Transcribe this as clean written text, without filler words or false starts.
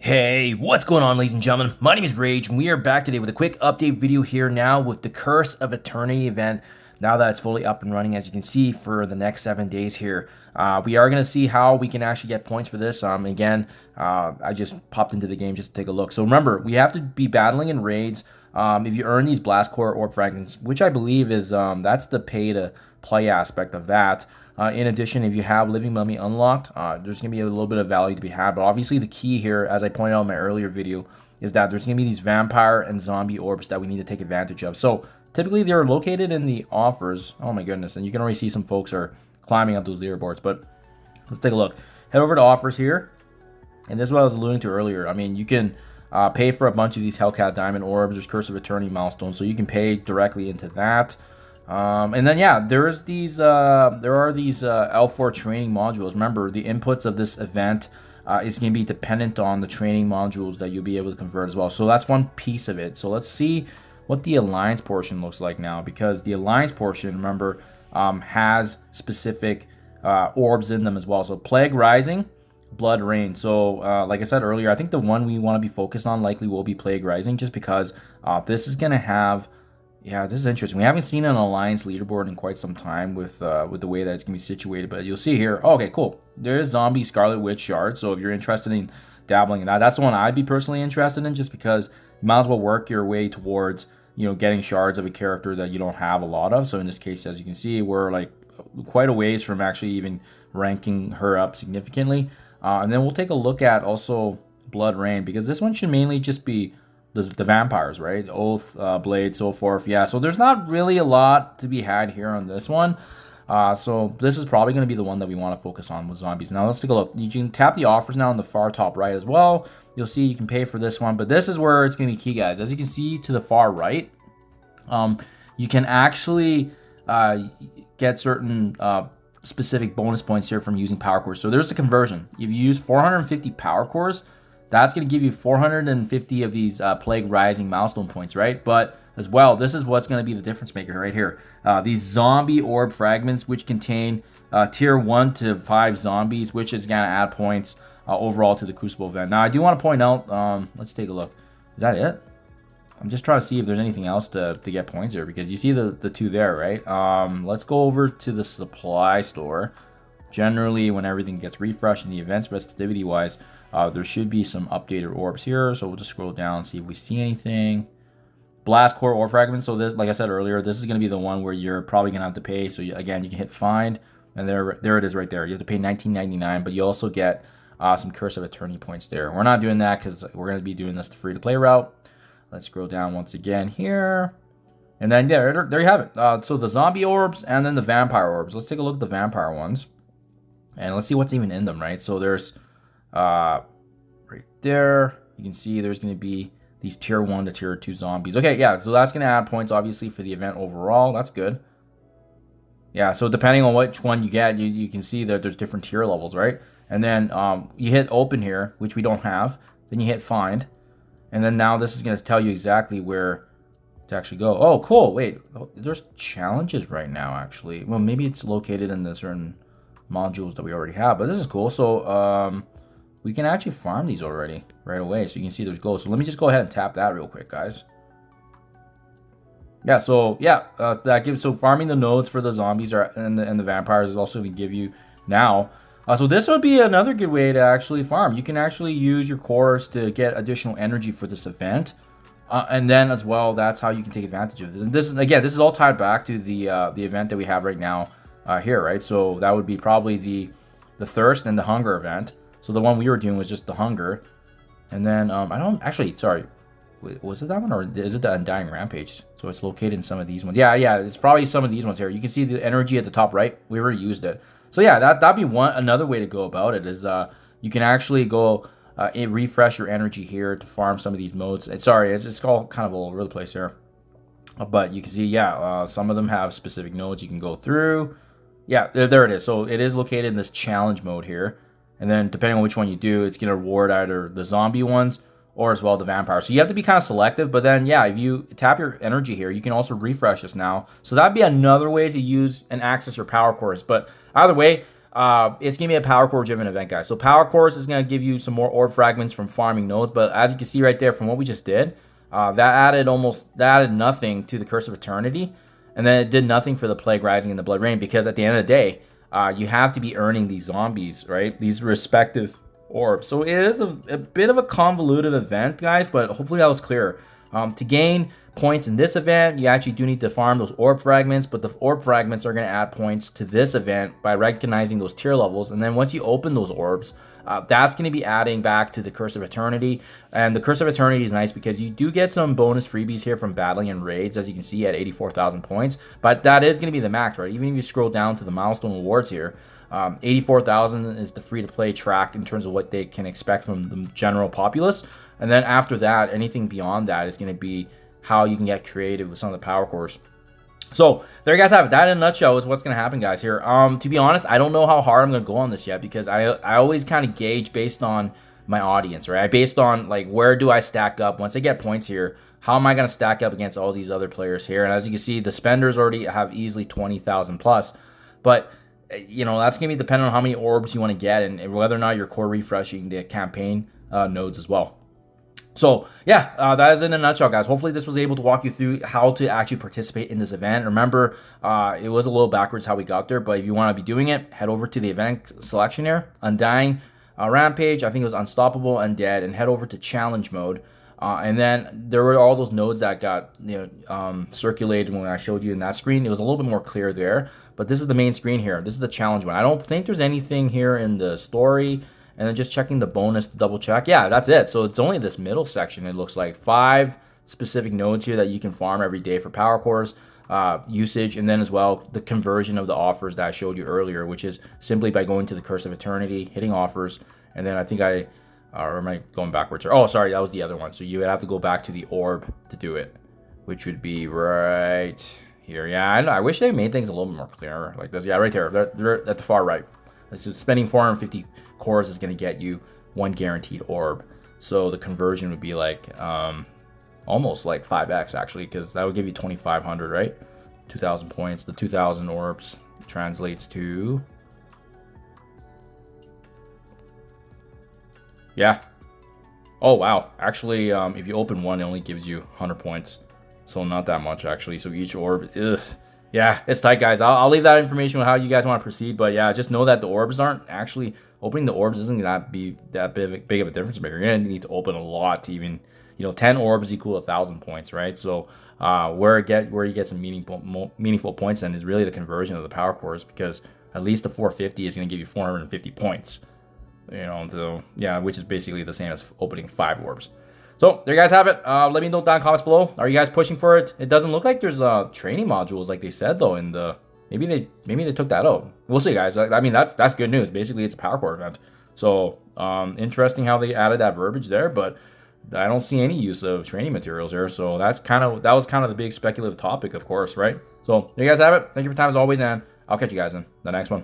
Hey, what's going on, ladies and gentlemen? My name is Rage, and we are back today with a quick update video here now with the Curse of Eternity event. Now that it's fully up and running, as you can see, for the next 7 days here. We are going to see how we can actually get points for this. I just popped into the game just to take a look. So remember, we have to be battling in raids. If you earn these Blast Core Orb Fragments, which I believe is, that's the pay-to-play aspect of that. In addition, if you have Living Mummy unlocked, there's going to be a little bit of value to be had. But obviously the key here, as I pointed out in my earlier video, is that there's going to be these vampire and zombie orbs that we need to take advantage of. So typically they're located in the offers. Oh my goodness. And you can already see some folks are climbing up those leaderboards. But let's take a look. Head over to offers here. And this is what I was alluding to earlier. I mean, you can pay for a bunch of these Hellcat Diamond orbs. There's Curse of Eternity milestones. So you can pay directly into that. And then yeah, there are these L4 training modules. Remember, the inputs of this event is going to be dependent on the training modules that you'll be able to convert as well. So that's one piece of it. So let's see what the Alliance portion looks like now, because the Alliance portion, remember, has specific orbs in them as well. So Plague Rising, Blood Rain. So like I said earlier, I think the one we want to be focused on likely will be Plague Rising, just because this is going to have... Yeah, this is interesting. We haven't seen an Alliance leaderboard in quite some time with the way that it's going to be situated. But you'll see here. Oh, okay, cool. There is Zombie Scarlet Witch Shard. So if you're interested in dabbling in that, that's the one I'd be personally interested in, just because you might as well work your way towards, you know, getting shards of a character that you don't have a lot of. So in this case, as you can see, we're like quite a ways from actually even ranking her up significantly. And then we'll take a look at also Blood Rain, because this one should mainly just be the vampires, right? Oath, Blade, so forth. Yeah, so there's not really a lot to be had here on this one. So this is probably going to be the one that we want to focus on with zombies. Now let's take a look. You can tap the offers now on the far top right as well. You'll see you can pay for this one, but this is where it's going to be key, guys. As you can see to the far right, you can actually get certain specific bonus points here from using power cores. So there's the conversion. If you use 450 power cores, that's going to give you 450 of these Plague Rising milestone points, right? But as well, this is what's going to be the difference maker right here. These zombie orb fragments, which contain tier 1 to 5 zombies, which is going to add points overall to the Crucible event. Now, I do want to point out, let's take a look. Is that it? I'm just trying to see if there's anything else to get points here, because you see the two there, right? Let's go over to the supply store. Generally, when everything gets refreshed in the events festivity-wise, there should be some updated orbs here. So we'll just scroll down and see if we see anything. Blast Core Orb Fragments. So this, like I said earlier, this is going to be the one where you're probably going to have to pay. So again, you can hit find, and there it is right there. You have to pay $19.99, but you also get some Curse of Eternity points there. We're not doing that because we're going to be doing this the free-to-play route. Let's scroll down once again here. And then there you have it. So the zombie orbs and then the vampire orbs. Let's take a look at the vampire ones. And let's see what's even in them, right? So there's... right there, you can see there's going to be these tier 1 to tier 2 zombies. Okay, yeah, so that's going to add points, obviously, for the event overall. That's good. Yeah, so depending on which one you get, you can see that there's different tier levels, right? And then you hit open here, which we don't have. Then you hit find. And then now this is going to tell you exactly where to actually go. Oh, cool. Wait, there's challenges right now, actually. Well, maybe it's located in the certain modules that we already have, but this is cool. So we can actually farm these already right away, so you can see there's gold. So let me just go ahead and tap that real quick, guys. Yeah, so yeah, that gives, so farming the nodes for the zombies and the vampires is also going to give you now. So this would be another good way to actually farm. You can actually use your cores to get additional energy for this event. And then as well, that's how you can take advantage of it. And this, again, this is all tied back to the event that we have right now here, right? So that would be probably the thirst and the hunger event. So the one we were doing was just the hunger. And then I don't actually, sorry, was it that one, or is it the Undying Rampage? So it's located in some of these ones. Yeah, it's probably some of these ones here. You can see the energy at the top right. We already used it. So yeah, that'd be another way to go about it, is you can actually go refresh your energy here to farm some of these modes. It's all kind of all over the place here. But you can see, yeah, some of them have specific nodes you can go through. Yeah, there it is. So it is located in this challenge mode here. And then depending on which one you do, it's going to reward either the zombie ones or as well the vampire. So you have to be kind of selective. But then, yeah, if you tap your energy here, you can also refresh this now. So that'd be another way to use and access your power cores. But either way, it's going to be a power core driven event, guys. So power cores is going to give you some more orb fragments from farming nodes. But as you can see right there from what we just did, that added nothing to the Curse of Eternity. And then it did nothing for the Plague Rising and the Blood Rain, because at the end of the day, you have to be earning these zombies, right? These respective orbs. So it is a bit of a convoluted event, guys, but hopefully that was clear. To gain points in this event, you actually do need to farm those orb fragments, but the orb fragments are going to add points to this event by recognizing those tier levels. And then once you open those orbs, that's going to be adding back to the Curse of Eternity. And the Curse of Eternity is nice because you do get some bonus freebies here from battling in raids, as you can see at 84,000 points. But that is going to be the max, right? Even if you scroll down to the milestone rewards here, 84,000 is the free-to-play track in terms of what they can expect from the general populace. And then after that, anything beyond that is going to be how you can get creative with some of the power cores. So there you guys have it. That in a nutshell is what's going to happen, guys, here. To be honest, I don't know how hard I'm going to go on this yet, because I always kind of gauge based on my audience, right? Based on, like, where do I stack up? Once I get points here, how am I going to stack up against all these other players here? And as you can see, the spenders already have easily 20,000 plus. But, you know, that's going to be dependent on how many orbs you want to get and whether or not you're core refreshing the campaign nodes as well. So yeah, that is in a nutshell, guys. Hopefully this was able to walk you through how to actually participate in this event. Remember, it was a little backwards how we got there, but if you want to be doing it, head over to the event selection here, Undying, Rampage, I think it was Unstoppable, Undead, and head over to challenge mode. And then there were all those nodes that got circulated when I showed you in that screen. It was a little bit more clear there, but this is the main screen here. This is the challenge one. I don't think there's anything here in the story. And then just checking the bonus to double check. Yeah, that's it. So it's only this middle section. It looks like 5 specific nodes here that you can farm every day for power cores usage. And then as well, the conversion of the offers that I showed you earlier, which is simply by going to the Curse of Eternity, hitting offers. And then I think or am I going backwards? Oh, sorry, that was the other one. So you would have to go back to the orb to do it, which would be right here. Yeah, I wish they made things a little bit more clear like this. Yeah, right there. They're at the far right. So spending 450 cores is going to get you 1 guaranteed orb. So the conversion would be like almost like 5x actually, because that would give you 2,500, right? 2,000 points. The 2,000 orbs translates to, yeah. Oh wow. Actually, if you open one, it only gives you 100 points. So not that much actually. So each orb, yeah, it's tight, guys. I'll leave that information with how you guys want to proceed. But yeah, just know that the orbs aren't actually, opening the orbs isn't going to be that big of a difference maker. You're going to need to open a lot to even, 10 orbs equal 1,000 points, right? So where you get some meaningful points then is really the conversion of the power cores, because at least the 450 is going to give you 450 points. So yeah, which is basically the same as opening 5 orbs. So there you guys have it. Let me know down in the comments below. Are you guys pushing for it? It doesn't look like there's training modules like they said though. In the maybe they took that out. We'll see, guys. I mean that's good news. Basically, it's a power core event. So interesting how they added that verbiage there, but I don't see any use of training materials here. So that was kind of the big speculative topic, of course, right? So there you guys have it. Thank you for your time as always, and I'll catch you guys in the next one.